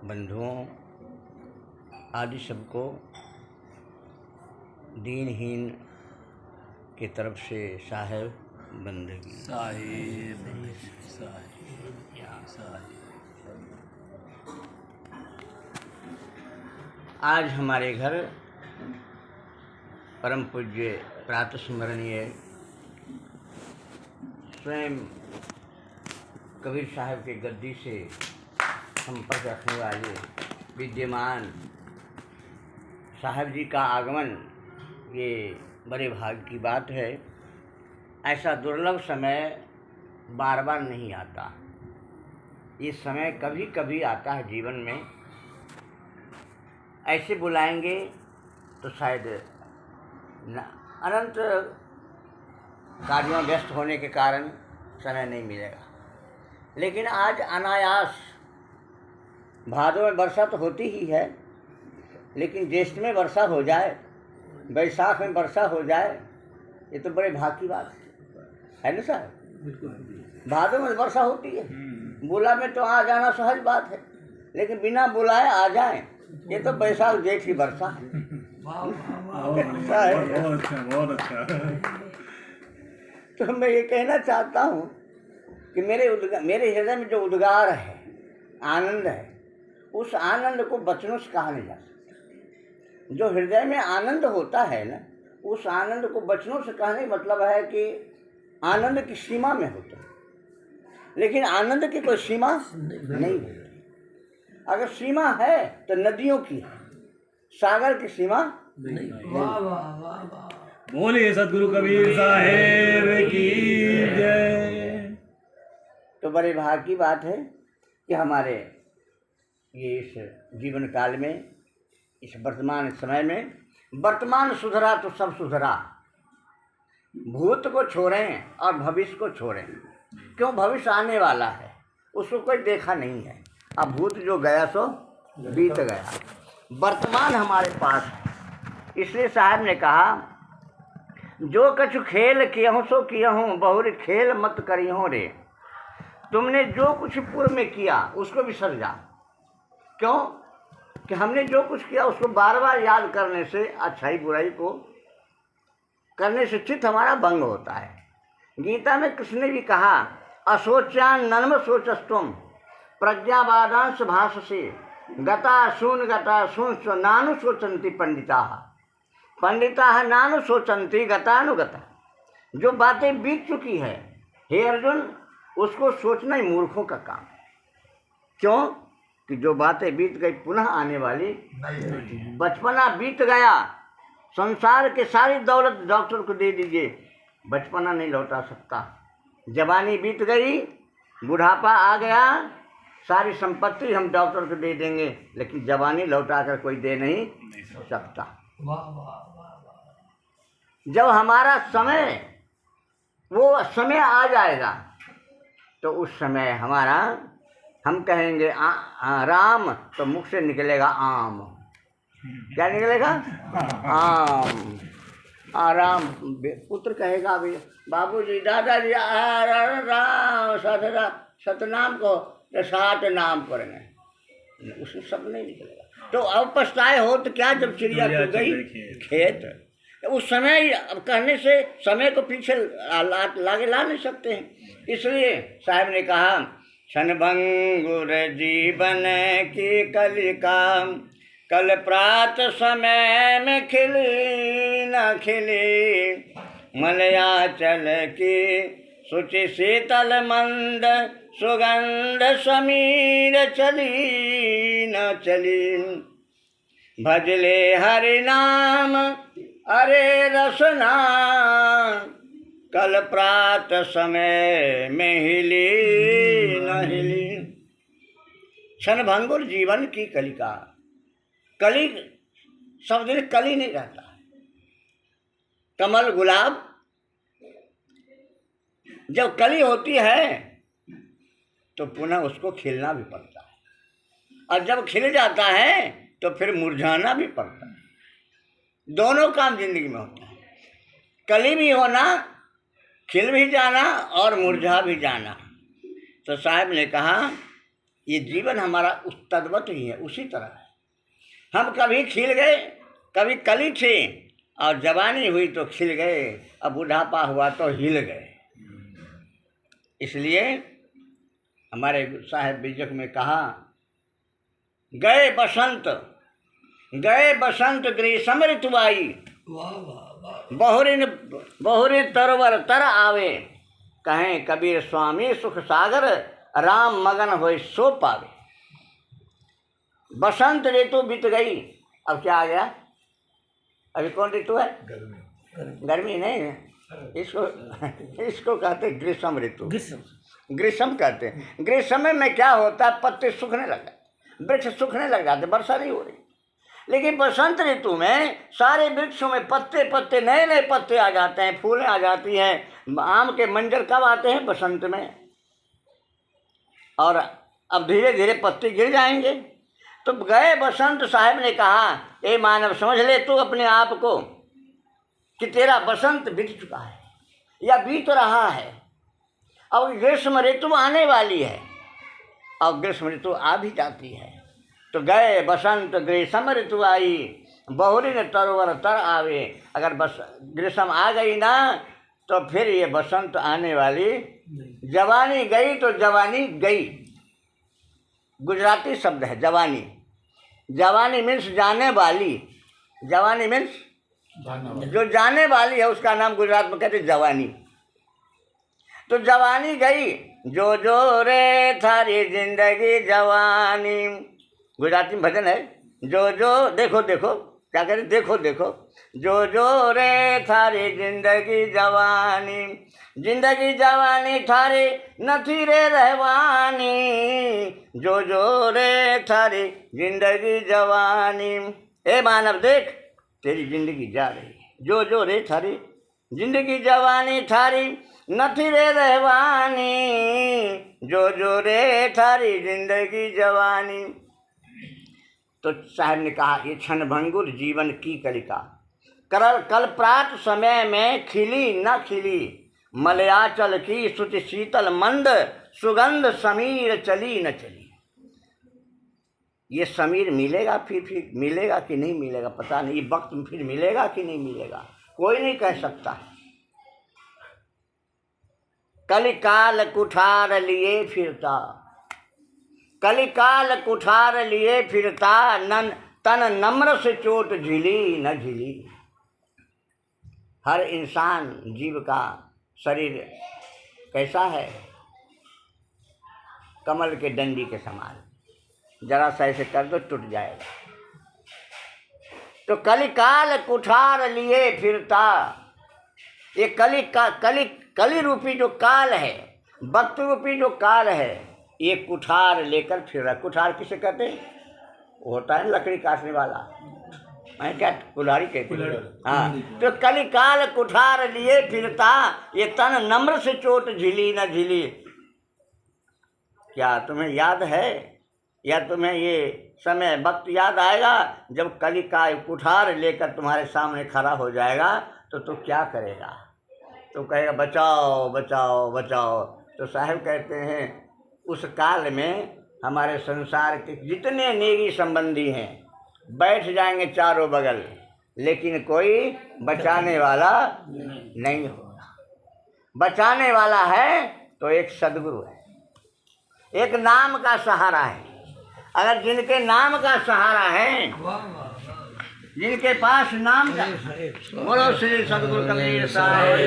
बंधुओं आदि सबको दीनहीन की तरफ से साहेब बंदगी। आज हमारे घर परम पूज्य प्रातः स्मरणीय स्वयं कबीर साहब के गद्दी से संपर्क रखने वाले विद्यमान साहब जी का आगमन ये बड़े भाग्य की बात है। ऐसा दुर्लभ समय बार बार नहीं आता। ये समय कभी कभी आता है जीवन में। ऐसे बुलाएंगे तो शायद अनंत कार्यों में व्यस्त होने के कारण समय नहीं मिलेगा, लेकिन आज अनायास भादों में वर्षा तो होती ही है, लेकिन ज्येष्ठ में वर्षा हो जाए, बैसाख में वर्षा हो जाए, ये तो बड़े भाग की बात है ना साहब। भादों में वर्षा होती है, बुला में तो आ जाना सहज बात है, लेकिन बिना बुलाए आ जाए ये तो बैसाख जेठ की वर्षा है। बहुत अच्छा। तो मैं ये कहना चाहता हूँ कि मेरे हृदय में जो उद्गार है, आनंद है, उस आनंद को वचनों से कहा नहीं जा सकता। जो हृदय में आनंद होता है ना, उस आनंद को वचनों से कहने मतलब है कि आनंद की सीमा में होता है, लेकिन आनंद की कोई सीमा नहीं है। अगर सीमा है तो नदियों की है, सागर की सीमा नहीं। बोलिए सतगुरु कबीर साहेब की जय। तो बड़े भाग्य की बात है कि हमारे ये इस जीवन काल में, इस वर्तमान समय में, वर्तमान सुधरा तो सब सुधरा। भूत को छोड़ें और भविष्य को छोड़ें, क्यों भविष्य आने वाला है, उसको कोई देखा नहीं है। अब भूत जो गया सो बीत गया, वर्तमान हमारे पास है। इसलिए साहब ने कहा, जो कछु खेल कियहूँ सो कियहूँ, बहुरी खेल मत करियों रे। तुमने जो कुछ पूर्व में किया उसको बिसर जा। क्यों कि हमने जो कुछ किया उसको बार बार याद करने से, अच्छाई बुराई को करने से चित्त हमारा भंग होता है। गीता में कृष्ण ने भी कहा, असोच्यान नन्म सोचस्तुम प्रज्ञावादांश भाषसे गता शून नानु सोचंती पंडिता नानु सोचंती गतानुगता। जो बातें बीत चुकी है हे अर्जुन, उसको सोचना ही मूर्खों का काम है। क्यों कि जो बातें बीत गई पुनः आने वाली नहीं। बचपना बीत गया, संसार के सारी दौलत डॉक्टर को दे दीजिए, बचपना नहीं लौटा सकता। जवानी बीत गई, बुढ़ापा आ गया, सारी संपत्ति हम डॉक्टर को दे देंगे, लेकिन जवानी लौटा कर कोई दे नहीं सकता। जब हमारा समय, वो समय आ जाएगा, तो उस समय हमारा, हम कहेंगे राम, तो मुख से निकलेगा आम। क्या निकलेगा? आम। आराम। पुत्र कहेगा भी, बाबूजी, दादाजी, राम सतनाम को सात नाम करेंगे, उसमें सब नहीं निकलेगा। तो अब पछताए हो तो क्या, जब चिड़िया चुग गई खेत। उस समय अब कहने से समय को पीछे लागे ला नहीं सकते हैं। इसलिए साहब ने कहा, क्षणभंगुर जीवन की कलिका, कल प्रात समय में खिली न खिली, मलयाचल की शुचि शीतल मंद सुगंध समीर चली न चली। भजले हरि नाम अरे रसना, कल प्रात समय में हिली न हिली। क्षणभंगुर जीवन की कलिका। कली सब दिन कली नहीं रहता है। कमल गुलाब जब कली होती है तो पुनः उसको खिलना भी पड़ता है, और जब खिल जाता है तो फिर मुरझाना भी पड़ता है। दोनों काम जिंदगी में होता है, कली भी होना, खिल भी जाना और मुरझा भी जाना। तो साहब ने कहा ये जीवन हमारा उस तद्वत ही है, उसी तरह है। हम कभी खिल गए, कभी कली थे, और जवानी हुई तो खिल गए, अब बुढ़ापा हुआ तो हिल गए। इसलिए हमारे साहेब बीजक में कहा, गए बसंत ग्रीष्म ऋतु आई, बहुरिन तरवर तर आवे, कहें कबीर स्वामी सुख सागर, राम मगन होए सो पावे। बसंत ऋतु बीत गई, अब क्या आ गया? अभी कौन ऋतु है? गर्मी नहीं है, इसको कहते ग्रीष्म ऋतु। ग्रीष्म कहते हैं। ग्रीष्म में क्या होता है? पत्ते सूखने लग जाते, वृक्ष सूखने लग जाते, वर्षा नहीं हो रही। लेकिन बसंत ऋतु में सारे वृक्षों में पत्ते नए नए पत्ते आ जाते हैं, फूलें आ जाती हैं। आम के मंजर कब आते हैं? बसंत में। और अब धीरे धीरे पत्ते गिर जाएंगे। तो गए बसंत, साहब ने कहा, ए मानव समझ ले तू अपने आप को कि तेरा बसंत बीत चुका है या बीत रहा है, और ग्रीष्म ऋतु आने वाली है, और ग्रीष्म ऋतु आ भी जाती है। तो गए बसंत ग्रीष्म ऋतु आई, बहुरिन तरवर तर आवे। अगर बस ग्रीष्म आ गई ना, तो फिर ये बसंत आने वाली। जवानी गई तो जवानी गई, गुजराती शब्द है जवानी। जवानी मीन्स जाने वाली, जवानी मीन्स जो जाने वाली है, उसका नाम गुजरात में कहते जवानी। तो जवानी गई, जो जो रे थारी जिंदगी जवानी। गुजराती में भजन है, जो जो देखो देखो, क्या कहते? देखो देखो, जो जो रे थारी जिंदगी जवानी, जिंदगी जवानी थारी नथी रे रहवानी, जो जो रे थारी जिंदगी जवानी। ए मानव देख, तेरी जिंदगी जा रही है, जो जो रे थारी जिंदगी जवानी थारी नथी रे रहवानी, जो जो रे थारी जिंदगी जवानी। तो साहब ने कहा, ये क्षणभंगुर जीवन की कलिका, कल प्रात समय में खिली न खिली, मलयाचल की श्रुति शीतल मंद, सुगंध समीर चली न चली। ये समीर मिलेगा, फिर मिलेगा कि नहीं मिलेगा पता नहीं, ये वक्त फिर मिलेगा कि नहीं मिलेगा, कोई नहीं कह सकता। कलिकाल कुठार लिए फिरता, कलिकाल कुठार लिए फिरता, तन नम्र से चोट झिली न झिली। हर इंसान जीव का शरीर कैसा है? कमल के डंडी के समान, जरा सा ऐसे कर दो टूट जाएगा। तो कलिकाल कुठार लिए फिरता, ये कली रूपी जो काल है, वक्त रूपी जो काल है, ये कुठार लेकर फिर रहा। कुठार किसे कहते हैं? होता है लकड़ी काटने वाला, मैं क्या कुल्हाड़ी कहते हैं। हाँ, तो कलिकाल कुठार लिए फिरता, ये तन नम्र से चोट झिली न झिली। क्या तुम्हें याद है, या तुम्हें ये समय वक्त याद आएगा जब कली का कुठार लेकर तुम्हारे सामने खड़ा हो जाएगा? तो क्या करेगा? तो कहेगा बचाओ बचाओ बचाओ। तो साहब कहते हैं, उस काल में हमारे संसार के जितने नेगी संबंधी हैं बैठ जाएंगे चारों बगल, लेकिन कोई बचाने वाला नहीं होगा। बचाने वाला है तो एक सद्गुरु है, एक नाम का सहारा है। अगर जिनके नाम का सहारा है, जिनके पास नाम का, बोलो श्री सद्गुरु कबीर साहिब।